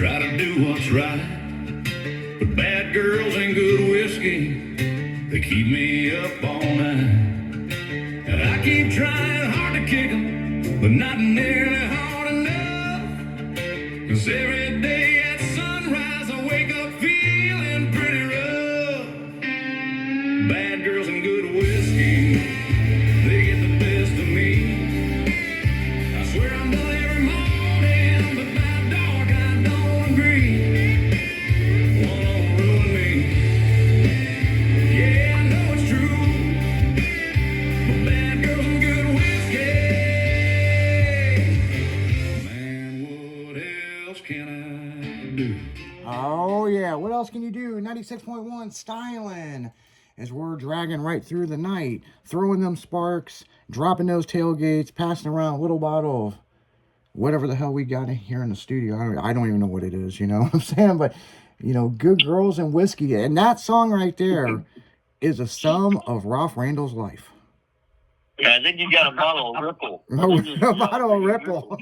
try to do what's right. But bad girls and good whiskey, they keep me up all night. And I keep trying hard to kick 'em, but not nearly hard enough. 'Cause every day at sunrise I wake up feeling pretty rough. Bad girls and good whiskey, they get the best of me. I swear I'm done every morning, but by dark I don't agree. One won't ruin me. Yeah, I know it's true. But bad girls and good whiskey, man, what else can I do? Oh, yeah. What else can you do? 96.1 styling as we're dragging right through the night, throwing them sparks, dropping those tailgates, passing around a little bottle of whatever the hell we got in here in the studio. I don't even know what it is, you know what I'm saying? But, you know, good girls and whiskey. And that song right there is a sum of Ralph Randall's life. Yeah, I think you got a bottle of Ripple. A bottle of Ripple.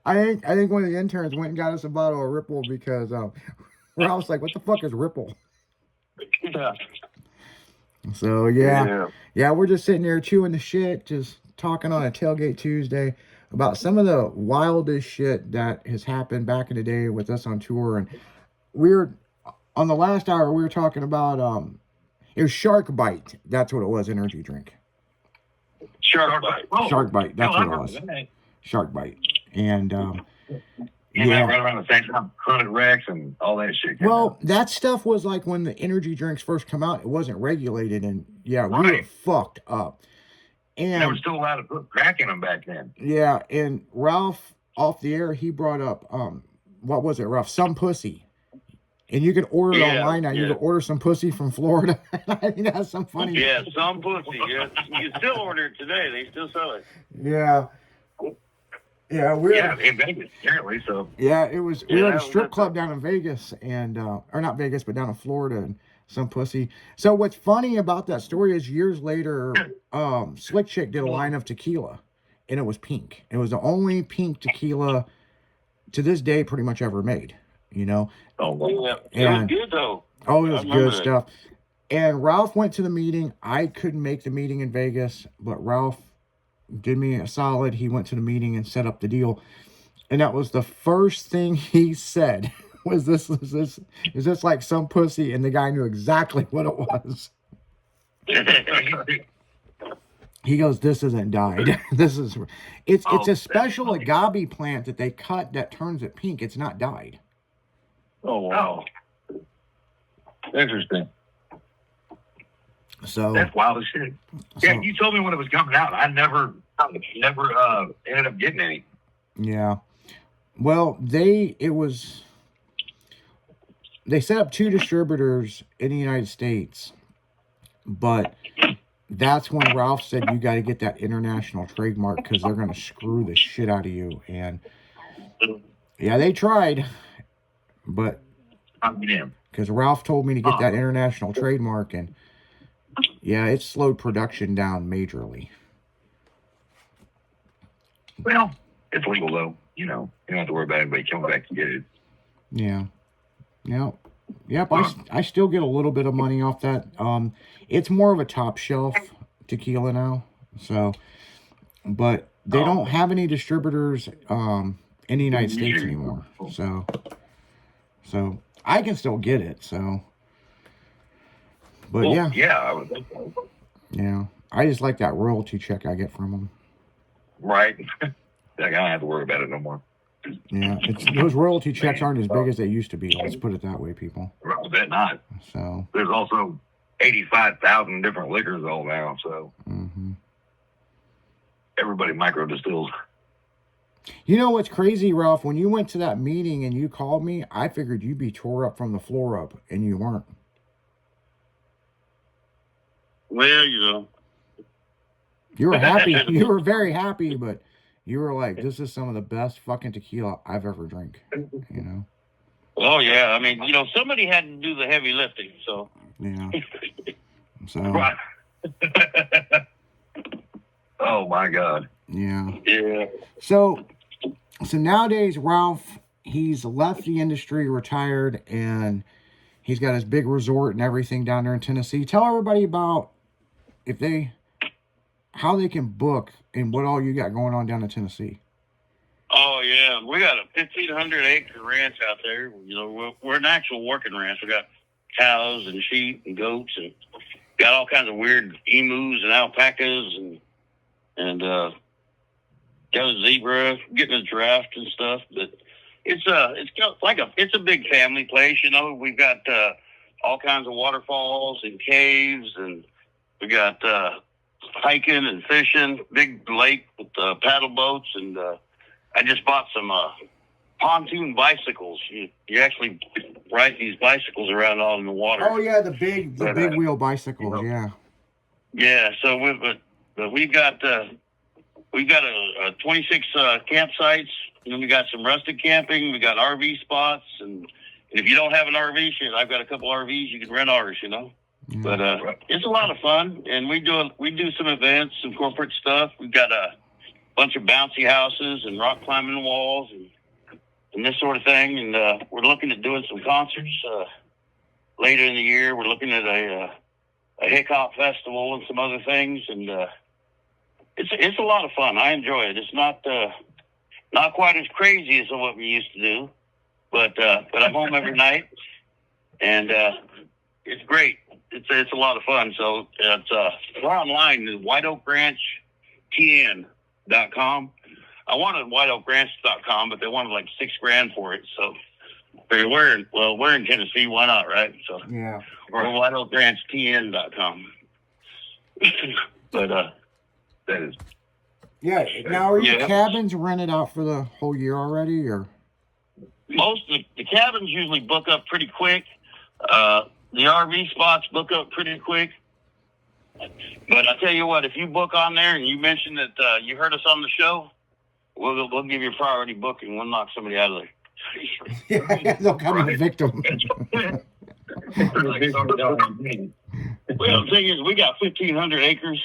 I think one of the interns went and got us a bottle of Ripple because Ralph's like, what the fuck is Ripple? Yeah. So, yeah, we're just sitting there chewing the shit, just talking on a Tailgate Tuesday about some of the wildest shit that has happened back in the day with us on tour. And on the last hour, we were talking about, it was Shark Bite. That's what it was, energy drink. Shark Bite. Oh, Shark Bite, that's what it was. Shark Bite. And, yeah, right around the same time, Chronic Rex and all that shit. Well, that stuff was like when the energy drinks first come out, it wasn't regulated, and we were fucked up. And they were still allowed to put crack in them back then. Yeah, and Ralph, off the air, he brought up, what was it, Ralph? Some pussy. And you can order it online now. You can order some pussy from Florida. I think that's some funny. Yeah, some pussy. Yeah. You can still order it today. They still sell it. Yeah. Yeah, in Vegas, apparently, so. Yeah, we were at a strip club down in Vegas, and, or not Vegas, but down in Florida, and some pussy. So what's funny about that story is years later, Slick Chick did a line of tequila, and it was pink. It was the only pink tequila to this day pretty much ever made, you know? Oh, yeah. It was good, though. Oh, it was good stuff. And Ralph went to the meeting. I couldn't make the meeting in Vegas, but Ralph did me a solid. He went to the meeting and set up the deal. And that was the first thing he said was is this like some pussy? And the guy knew exactly what it was. He goes, this isn't dyed. It's a special agave plant that they cut that turns it pink. It's not dyed. Oh, wow. Interesting. So that's wild as shit. Yeah, you told me when it was coming out. I never ended up getting any. Yeah. Well, they set up 2 distributors in the United States, but that's when Ralph said you got to get that international trademark because they're going to screw the shit out of you. And yeah, they tried, but because Ralph told me to get that international trademark, and yeah, it slowed production down majorly. Well, it's legal though. You know, you don't have to worry about anybody coming back to get it. Yeah. Yep. I still get a little bit of money off that. It's more of a top shelf tequila now. So, but they don't have any distributors in the United States anymore. So I can still get it. So, but yeah, I would think so. Yeah, I just like that royalty check I get from them. Right. Like, I don't have to worry about it no more. Yeah, those royalty checks aren't as big as they used to be. Let's put it that way, people. I bet not. So there's also 85,000 different liquors all now. So everybody micro distills. You know what's crazy, Ralph? When you went to that meeting and you called me, I figured you'd be tore up from the floor up, and you weren't. Well, you know. You were happy. You were very happy, but you were like, this is some of the best fucking tequila I've ever drank, you know? Oh, yeah. I mean, you know, somebody had to do the heavy lifting, so. Yeah. So. Right. Oh, my God. Yeah. Yeah. So, So nowadays, Ralph, he's left the industry, retired, and he's got his big resort and everything down there in Tennessee. Tell everybody about how they can book and what all you got going on down in Tennessee. Oh yeah, we got a 1,500-acre ranch out there. You know, we're an actual working ranch. We got cows and sheep and goats, and got all kinds of weird emus and alpacas, and got a zebra, getting a giraffe and stuff. But it's a big family place. You know, we've got all kinds of waterfalls and caves, and we got hiking and fishing, big lake with paddle boats, and I just bought some pontoon bicycles. You actually ride these bicycles around all in the water. Oh yeah, the big wheel bicycles. You know, yeah. So we've got a 26 campsites. And we got some rustic camping. We got RV spots, and if you don't have an RV, shit, I've got a couple RVs. You can rent ours. You know. Yeah. But it's a lot of fun, and we do some events, some corporate stuff. We've got a bunch of bouncy houses and rock climbing walls and this sort of thing. And we're looking at doing some concerts later in the year. We're looking at a hip hop festival and some other things. And it's a lot of fun. I enjoy it. It's not quite as crazy as what we used to do, but I'm home every night, and it's great. It's a lot of fun. So we're online at WhiteOakRanchTN.com. I wanted WhiteOakRanch.com, but they wanted like $6,000 for it. So we're in Tennessee. Why not, right? So yeah, we're WhiteOakRanchTN.com. But that is. Yeah. Now, are your cabins rented out for the whole year already, or? Most of the cabins usually book up pretty quick. The RV spots book up pretty quick. But I tell you what, if you book on there and you mention that you heard us on the show, we'll give you a priority booking. We'll knock somebody out of there. Yeah, they'll come a victim. Well, the thing is, we got 1,500 acres.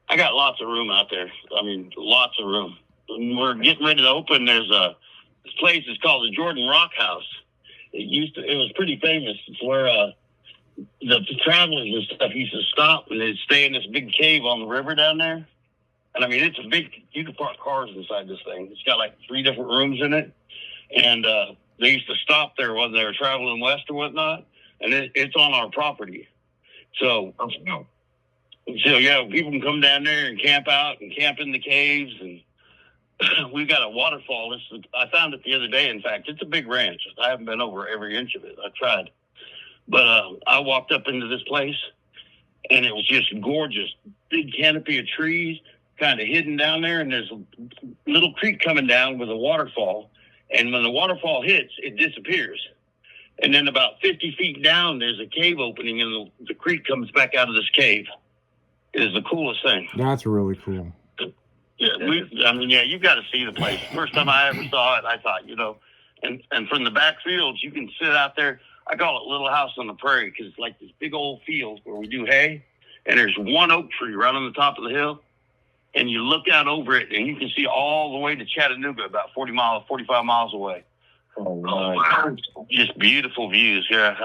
I got lots of room out there. I mean, lots of room. When we're getting ready to open, this place is called the Jordan Rock House. It was pretty famous. It's where the travelers and stuff used to stop, and they'd stay in this big cave on the river down there. And I mean, it's a big, you can park cars inside this thing. It's got like 3 different rooms in it. And they used to stop there when they were traveling west or whatnot. And it's on our property. So yeah, people can come down there and camp out and camp in the caves. And we've got a waterfall. I found it the other day. In fact, it's a big ranch. I haven't been over every inch of it. I tried. But I walked up into this place, and it was just gorgeous. Big canopy of trees, kind of hidden down there, and there's a little creek coming down with a waterfall. And when the waterfall hits, it disappears. And then about 50 feet down, there's a cave opening, and the creek comes back out of this cave. It is the coolest thing. That's really cool. Yeah, you've got to see the place. First time I ever saw it, I thought, you know, and from the back fields, you can sit out there. I call it Little House on the Prairie because it's like this big old field where we do hay, and there's one oak tree right on the top of the hill, and you look out over it, and you can see all the way to Chattanooga, about 45 miles away. Oh, wow. Just beautiful views. Yeah,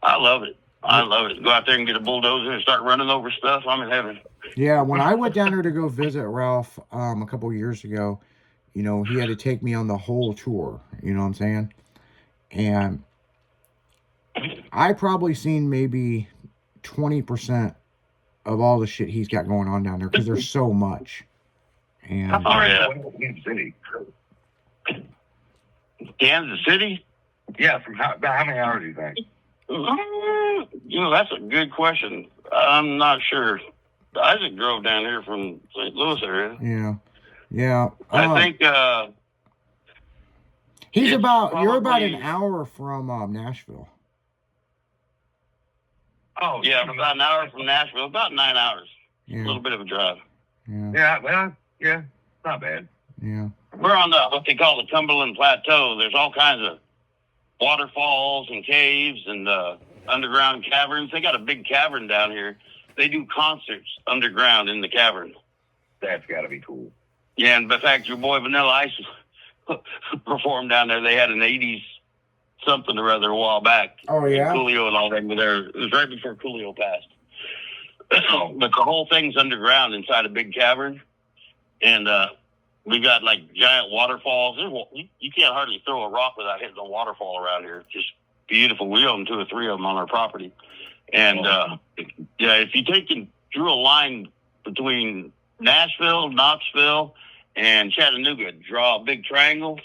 I love it. I love it. Go out there and get a bulldozer and start running over stuff. I'm in heaven. Yeah, when I went down there to go visit Ralph a couple of years ago, you know, he had to take me on the whole tour. You know what I'm saying? And I probably seen maybe 20% of all the shit he's got going on down there because there's so much. And how far is Kansas City? Kansas City? Yeah, about how many hours do you think? You know, that's a good question. I'm not sure. Isaac drove down here from St. Louis area. Yeah. Yeah. I think you're about an hour from Nashville. Oh, yeah, about an hour from Nashville. About 9 hours. Yeah. A little bit of a drive. Yeah. Yeah, well, yeah, not bad. Yeah. We're on what they call the Cumberland Plateau. There's all kinds of waterfalls and caves and underground caverns. They got a big cavern down here. They do concerts underground in the cavern. That's got to be cool. Yeah, and in fact, your boy Vanilla Ice performed down there. They had an 80s something or other a while back. Oh, yeah? Coolio and all that were there. It was right before Coolio passed. But the whole thing's underground inside a big cavern. And we got like giant waterfalls. You can't hardly throw a rock without hitting a waterfall around here. It's just beautiful. We own 2 or 3 of them on our property. And yeah, if you take and drew a line between Nashville, Knoxville, and Chattanooga, draw a big triangle,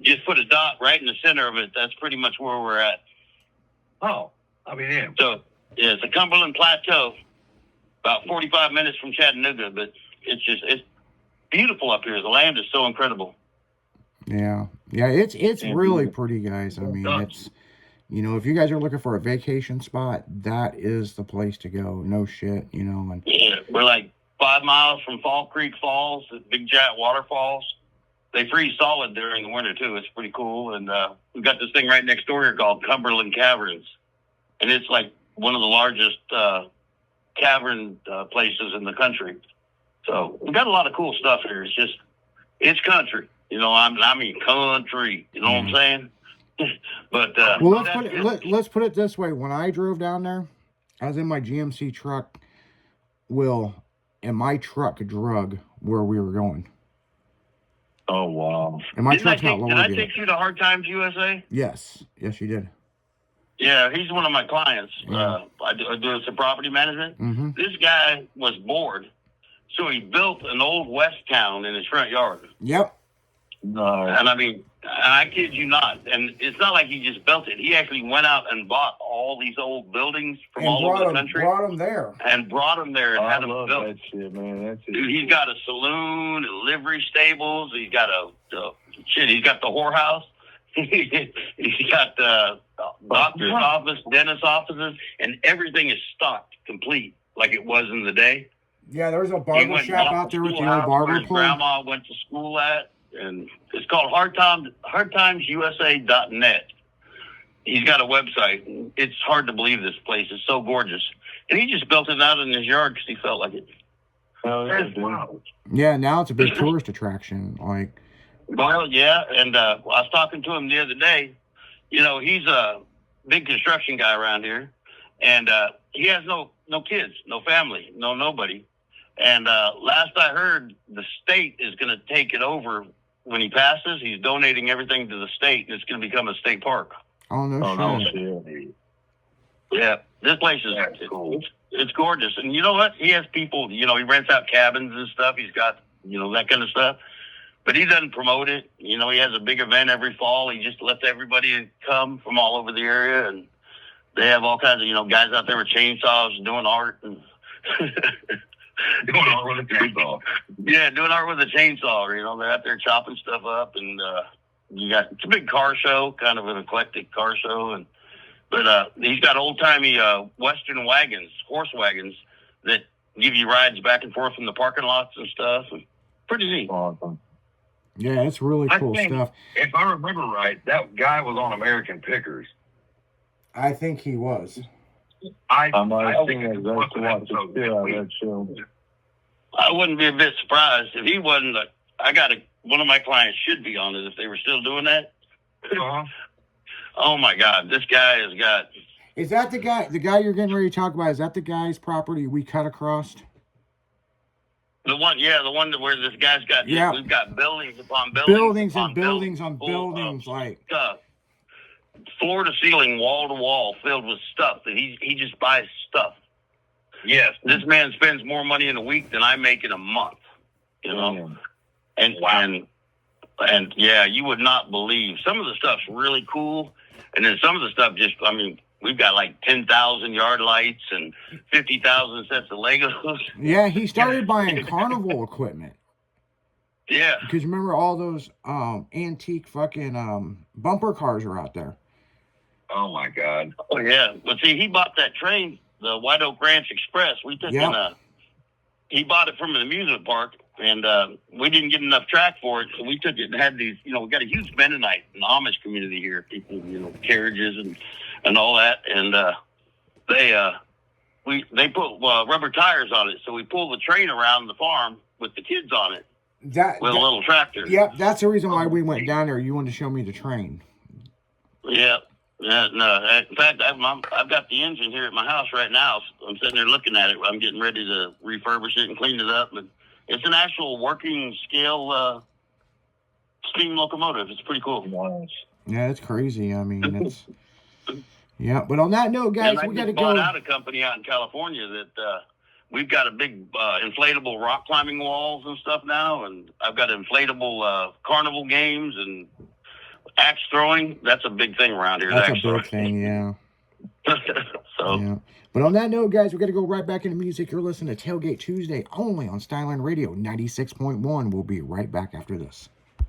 just put a dot right in the center of it. That's pretty much where we're at. Oh, I mean, yeah. So yeah, it's the Cumberland Plateau, about 45 minutes from Chattanooga, but it's beautiful up here. The land is so incredible. Yeah. Yeah, it's really pretty, guys. I mean, it's, you know, if you guys are looking for a vacation spot, that is the place to go. No shit, you know. And yeah, we're like 5 miles from Fall Creek Falls, the big giant waterfalls. They freeze solid during the winter too. It's pretty cool. And we've got this thing right next door here called Cumberland Caverns, and it's like one of the largest cavern places in the country. So we got a lot of cool stuff here. It's country. You know, I mean country. You know what I'm saying? But well, let's put it this way. When I drove down there, I was in my GMC truck, and my truck drug where we were going. Oh, wow. And my did truck's not lowered I yet. take you to Hard Times USA? Yes, you did. Yeah, he's one of my clients. Yeah. I do some property management. Mm-hmm. This guy was bored, so he built an old West town in his front yard. Yep. No. And I mean, I kid you not. And it's not like he just built it. He actually went out and bought all these old buildings from all over the country. Brought them there. And brought them there and had them built. That shit, man. That's it. Dude, he's got a saloon, livery stables. He's got he's got the whorehouse. He's got the doctor's office, dentist offices, and everything is stocked complete like it was in the day. Yeah, there's a barber shop out there with the old barber pole. Grandma went to school at, and it's called hardtimesusa.net. He's got a website. It's hard to believe this place is so gorgeous. And he just built it out in his yard because he felt like it. Oh, wow. Yeah, now it's a big tourist attraction. Like, well, yeah, and I was talking to him the other day. You know, he's a big construction guy around here, and he has no kids, no family, nobody. And last I heard, the state is going to take it over when he passes. He's donating everything to the state, and it's going to become a state park. oh no shit. Shit. Yeah, this place is cool. It's gorgeous. And you know what? He has people, you know, he rents out cabins and stuff. He's got, you know, that kind of stuff. But he doesn't promote it. You know, he has a big event every fall. He just lets everybody come from all over the area. And they have all kinds of, you know, guys out there with chainsaws doing art. And Doing art with a chainsaw. yeah, doing art with a chainsaw. You know, they're out there chopping stuff up. And it's a big car show, kind of an eclectic car show. But he's got old-timey Western wagons, horse wagons, that give you rides back and forth from the parking lots and stuff. And pretty neat. Awesome. Yeah, it's really cool stuff. If I remember right, that guy was on American Pickers. I think he was. I think that show. I wouldn't be a bit surprised if he wasn't. One of my clients should be on it if they were still doing that. Uh-huh. Oh my God, this guy has got. Is that the guy you're getting ready to talk about? Is that the guy's property we cut across? The one where this guy's got. Yeah. We've got buildings upon buildings. Buildings and buildings on buildings, like stuff. Floor to ceiling, wall to wall, filled with stuff that he just buys stuff. Yes, this man spends more money in a week than I make in a month. You know, and yeah, you would not believe some of the stuff's really cool, and then some of the stuff just. I mean, we've got like 10,000 yard lights and 50,000 sets of Legos. Yeah, he started buying carnival equipment. Yeah, because remember all those antique fucking bumper cars are out there. Oh my God. Oh yeah, but see, he bought that train, the White Oak Ranch Express. We took he bought it from an amusement park, and we didn't get enough track for it, so we took it and had these. You know, we got a huge Mennonite and Amish community here. People, you know, carriages and all that, and they put rubber tires on it, so we pulled the train around the farm with the kids on it. with a little tractor. Yep, that's the reason why we went down there. You wanted to show me the train. Yeah. No. In fact, I've got the engine here at my house right now. I'm sitting there looking at it. I'm getting ready to refurbish it and clean it up. But it's an actual working scale steam locomotive. It's pretty cool. Yeah, it's crazy. I mean, it's yeah. But on that note, guys, we got to go. I bought out a company out in California that we've got a big inflatable rock climbing walls and stuff now, and I've got inflatable carnival games and axe throwing. That's a big thing around here. That's a big thing, yeah. So. Yeah. But on that note, guys, we're going to go right back into music. You're listening to Tailgate Tuesday only on Skyline Radio 96.1. We'll be right back after this.